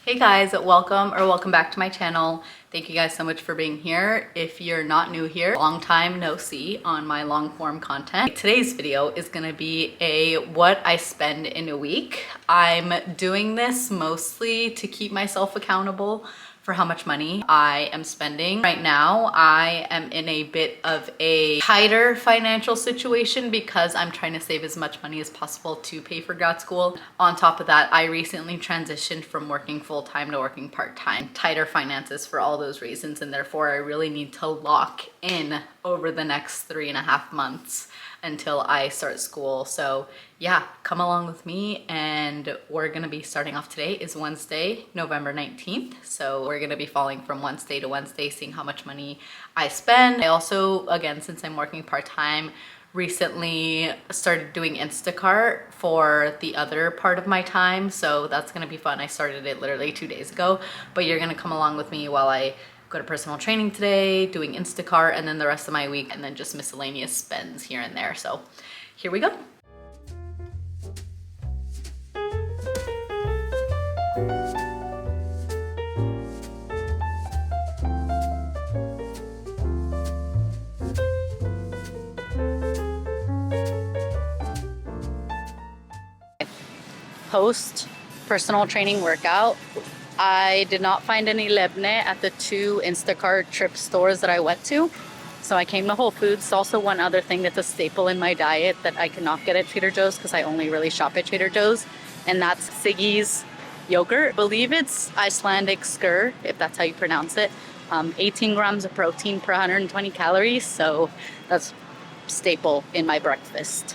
Hey guys, welcome back to my channel. Thank you guys so much for being here. If you're not new here, long time no see on my long form content. Today's video is gonna be a what I spend in a week. I'm doing this mostly to keep myself accountable for how much money I am spending. Right now, I am in a bit of a tighter financial situation because I'm trying to save as much money as possible to pay for grad school. On top of that, I recently transitioned from working full-time to working part-time. Tighter finances for all those reasons, and therefore I really need to lock in over the next 3.5 months until I start school. So yeah, come along with me, and we're gonna be starting off. Today is Wednesday, November 19th. So we're gonna be following from Wednesday to Wednesday, seeing how much money I spend. I also, again, since I'm working part-time, recently started doing Instacart for the other part of my time. So that's gonna be fun. I started it literally 2 days ago, but you're gonna come along with me while I go to personal training today, doing Instacart, and then the rest of my week, and then just miscellaneous spends here and there. So here we go. Post personal training workout. I did not find any lebne at the 2 Instacart trip stores that I went to. So I came to Whole Foods. It's also one other thing that's a staple in my diet that I cannot get at Trader Joe's because I only really shop at Trader Joe's. And that's Siggy's yogurt. I believe it's Icelandic skyr, if that's how you pronounce it. 18 grams of protein per 120 calories. So that's staple in my breakfast.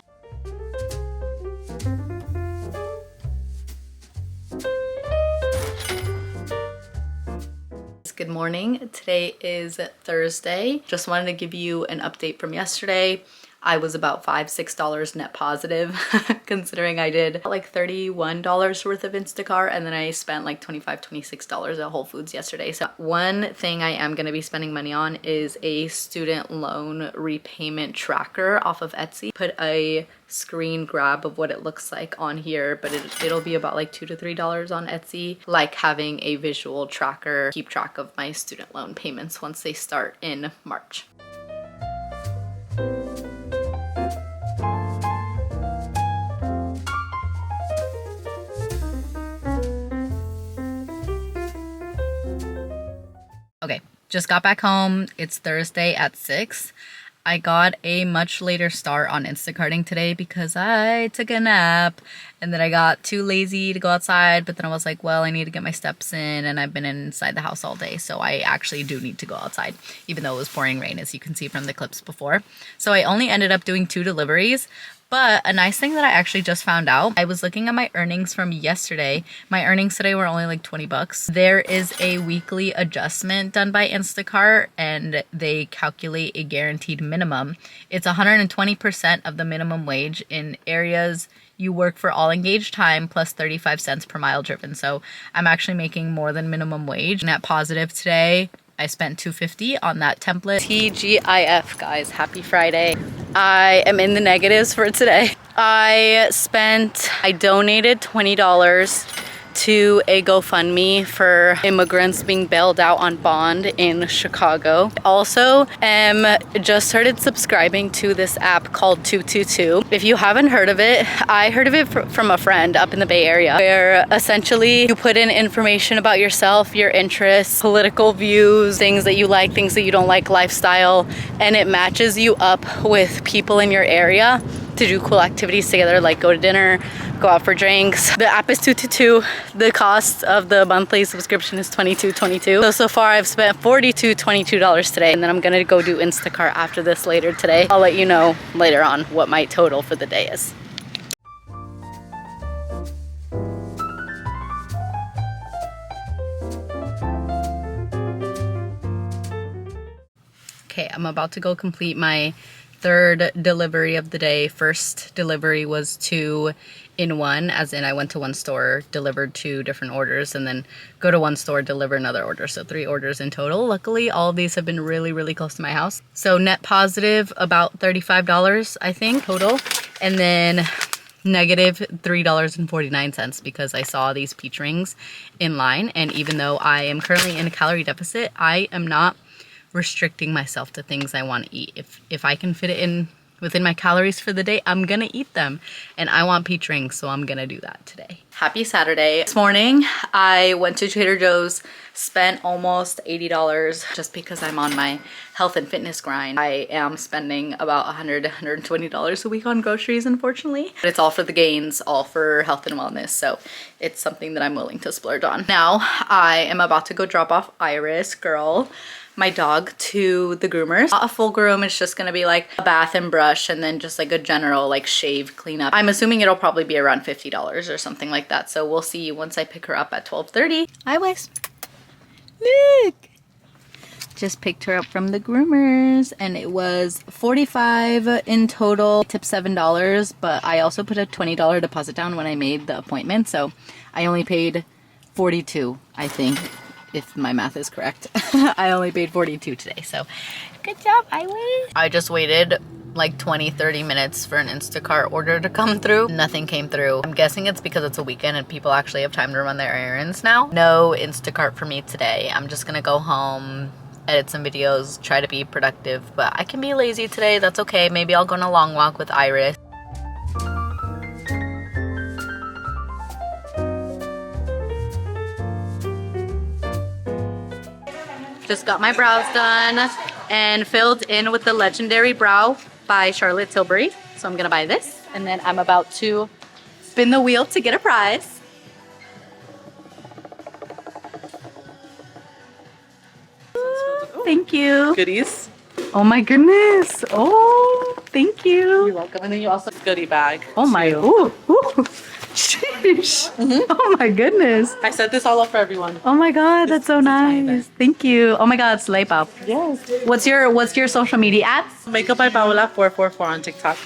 Good morning. Today is Thursday. Just wanted to give you an update from yesterday. I was about $5-6 net positive considering I did like $31 worth of Instacart, and then I spent like $25-26 at Whole Foods yesterday. So one thing I am going to be spending money on is a student loan repayment tracker off of Etsy. Put a screen grab of what it looks like on here, but it'll be about like $2 to $3 on Etsy. Like having a visual tracker, keep track of my student loan payments once they start in March. Okay, just got back home. It's Thursday at 6. I got a much later start on Instacarting today because I took a nap, and then I got too lazy to go outside, but then I was like, well, I need to get my steps in, and I've been inside the house all day, so I actually do need to go outside, even though it was pouring rain, as you can see from the clips before. So I only ended up doing 2 deliveries. But a nice thing that I actually just found out, I was looking at my earnings from yesterday. My earnings today were only like 20 bucks. There is a weekly adjustment done by Instacart, and they calculate a guaranteed minimum. It's 120% of the minimum wage in areas you work for all engaged time plus 35 cents per mile driven. So I'm actually making more than minimum wage. Net positive today. I spent $2.50 on that template. TGIF, guys. Happy Friday. I am in the negatives for today. I donated $20 to a GoFundMe for immigrants being bailed out on bond in Chicago. Also, just started subscribing to this app called 222. If you haven't heard of it, I heard of it from a friend up in the Bay Area, where essentially you put in information about yourself, your interests, political views, things that you like, things that you don't like, lifestyle, and it matches you up with people in your area to do cool activities together, like go to dinner, go out for drinks. The app is 222. The cost of the monthly subscription is $22.22. So far I've spent $42.22 today, and then I'm gonna go do Instacart after this later today. I'll let you know later on what my total for the day is. Okay, I'm about to go complete my 3rd delivery of the day. First delivery was 2 in 1, as in I went to one store, delivered 2 different orders, and then go to one store, deliver another order. So 3 orders in total. Luckily, all of these have been really, really close to my house. So net positive, about $35, I think, total. And then negative $3.49 because I saw these peach rings in line. And even though I am currently in a calorie deficit, I am not restricting myself to things I want to eat. If I can fit it in within my calories for the day, I'm gonna eat them. And I want peach rings, so I'm gonna do that today. Happy Saturday. This morning, I went to Trader Joe's, spent almost $80 just because I'm on my health and fitness grind. I am spending about $120 a week on groceries, unfortunately. But it's all for the gains, all for health and wellness, so it's something that I'm willing to splurge on. Now, I am about to go drop off Iris, girl, my dog, to the groomers. Not a full groom, it's just gonna be like a bath and brush and then just like a general like shave cleanup. I'm assuming it'll probably be around $50 or something like that, so we'll see once I pick her up at 12:30. Hi, Wes. Look! Just picked her up from the groomers and it was $45 in total, tip $7, but I also put a $20 deposit down when I made the appointment, so I only paid $42, I think. If my math is correct. I only paid $42 today, so good job, Iris. I just waited like 20-30 minutes for an Instacart order to come through. Nothing came through. I'm guessing it's because it's a weekend and people actually have time to run their errands now. No Instacart for me today. I'm just gonna go home, edit some videos, try to be productive, but I can be lazy today. That's okay. Maybe I'll go on a long walk with Iris. Just got my brows done and filled in with the Legendary Brow by Charlotte Tilbury. So I'm gonna buy this and then I'm about to spin the wheel to get a prize. Thank you. Goodies. Oh my goodness. Oh, thank you. You're welcome. And then you also have a goodie bag. Oh my, ooh. Sheesh. Oh my goodness. I set this all up for everyone. Oh my god, that's so nice. Thank you. Oh my god, Slay Pop. Yes. What's your social media ads? Makeup by Paola 444 on TikTok.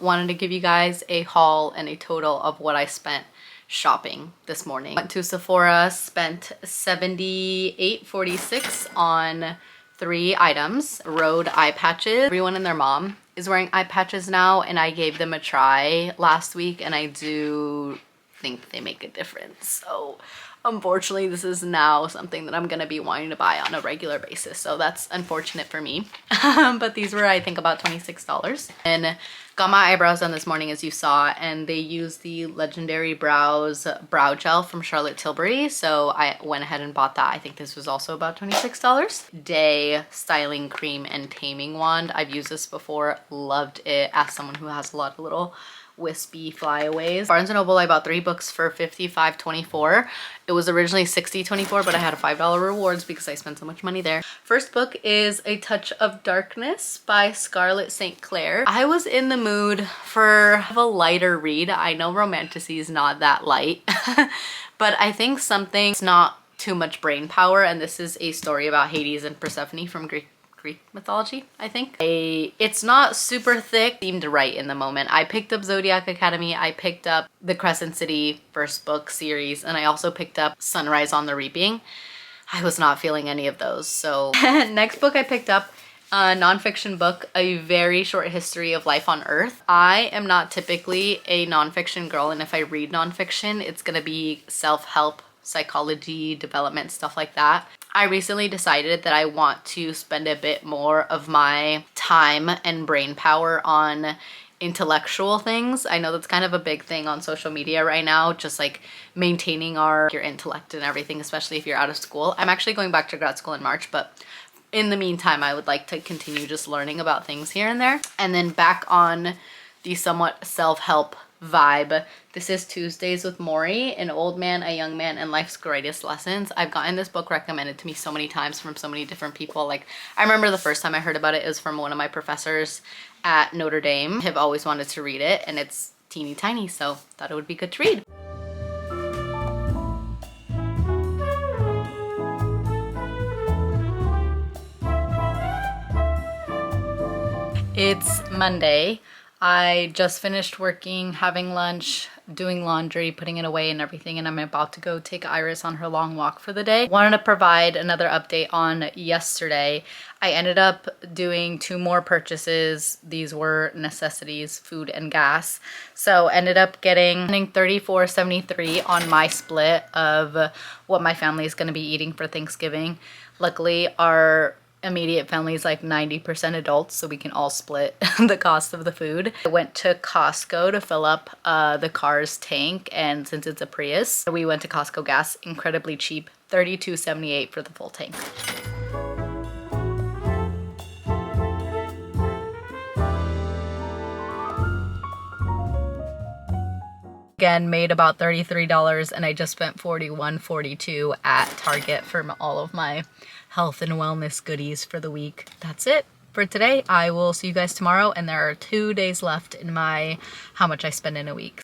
Wanted to give you guys a haul and a total of what I spent shopping this morning. Went to Sephora, spent $78.46 on 3 items. Rode eye patches. Everyone and their mom is wearing eye patches now, and I gave them a try last week, and I do think they make a difference. So unfortunately, this is now something that I'm gonna be wanting to buy on a regular basis. So that's unfortunate for me. But these were, I think, about $26. And got my eyebrows done this morning, as you saw, and they used the Legendary Brows brow gel from Charlotte Tilbury. So I went ahead and bought that. I think this was also about $26. Day Styling Cream and Taming Wand. I've used this before, loved it, as someone who has a lot of little wispy flyaways. Barnes & Noble, I bought 3 books for $55.24. It was originally $60.24, but I had a $5 rewards because I spent so much money there. First book is A Touch of Darkness by Scarlett St. Clair. I was in the mood for a lighter read. I know Romantasy is not that light, but I think something's not too much brain power, and this is a story about Hades and Persephone from Greek mythology, I think. It's not super thick, seemed right in the moment. I picked up Zodiac Academy, I picked up the Crescent City first book series, and I also picked up Sunrise on the Reaping. I was not feeling any of those, so next book I picked up, a nonfiction book, A Very Short History of Life on Earth. I am not typically a nonfiction girl, and if I read nonfiction, it's gonna be self-help, psychology, development, stuff like that. I recently decided that I want to spend a bit more of my time and brain power on intellectual things. I know that's kind of a big thing on social media right now, just like maintaining your intellect and everything, especially if you're out of school. I'm actually going back to grad school in March, but in the meantime, I would like to continue just learning about things here and there. And then back on the somewhat self-help vibe. This is Tuesdays with Maury, An Old Man, a Young Man, and Life's Greatest Lessons. I've gotten this book recommended to me so many times from so many different people. Like, I remember the first time I heard about it was from one of my professors at Notre Dame. I've always wanted to read it, and it's teeny tiny, so thought it would be good to read. It's Monday. I just finished working, having lunch, doing laundry, putting it away and everything, and I'm about to go take Iris on her long walk for the day. Wanted to provide another update on yesterday. I ended up doing 2 more purchases. These were necessities, food and gas. So ended up getting $34.73 on my split of what my family is going to be eating for Thanksgiving. Luckily, our immediate family is like 90% adults, so we can all split the cost of the food. I went to Costco to fill up the car's tank, and since it's a Prius, we went to Costco gas, incredibly cheap, $32.78 for the full tank. Again, made about $33, and I just spent $41.42 at Target for all of my health and wellness goodies for the week. That's it for today. I will see you guys tomorrow, and there are 2 days left in my how much I spend in a week.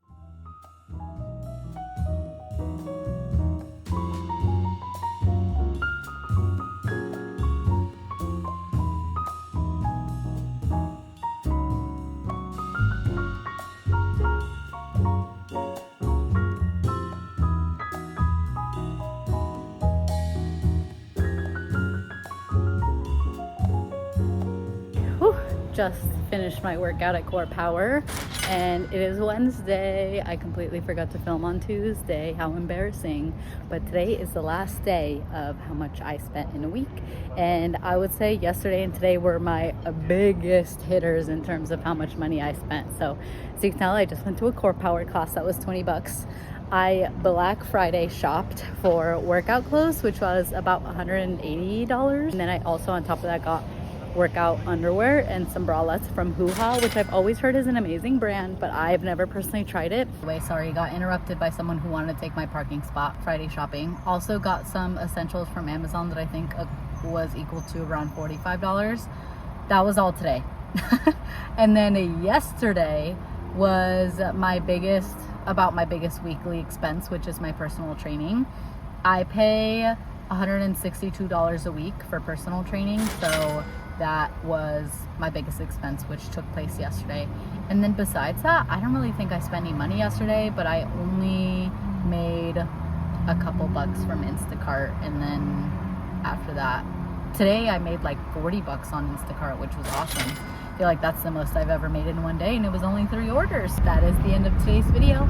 Just finished my workout at Core Power, and it is Wednesday. I completely forgot to film on Tuesday. How embarrassing. But today is the last day of how much I spent in a week, and I would say yesterday and today were my biggest hitters in terms of how much money I spent. So you can tell, I just went to a Core Power class that was $20. I Black Friday shopped for workout clothes, which was about $180, and then I also on top of that got workout underwear and some bralettes from Hoo-Ha, which I've always heard is an amazing brand, but I've never personally tried it. Anyway, sorry, got interrupted by someone who wanted to take my parking spot. Friday shopping. Also got some essentials from Amazon that I think was equal to around $45. That was all today. And then yesterday was my biggest weekly expense, which is my personal training. I pay $162 a week for personal training, so that was my biggest expense, which took place yesterday. And then besides that, I don't really think I spent any money yesterday, but I only made a couple bucks from Instacart, and then after that, today I made like $40 on Instacart, which was awesome. I feel like that's the most I've ever made in one day, and it was only 3 orders. That is the end of today's video.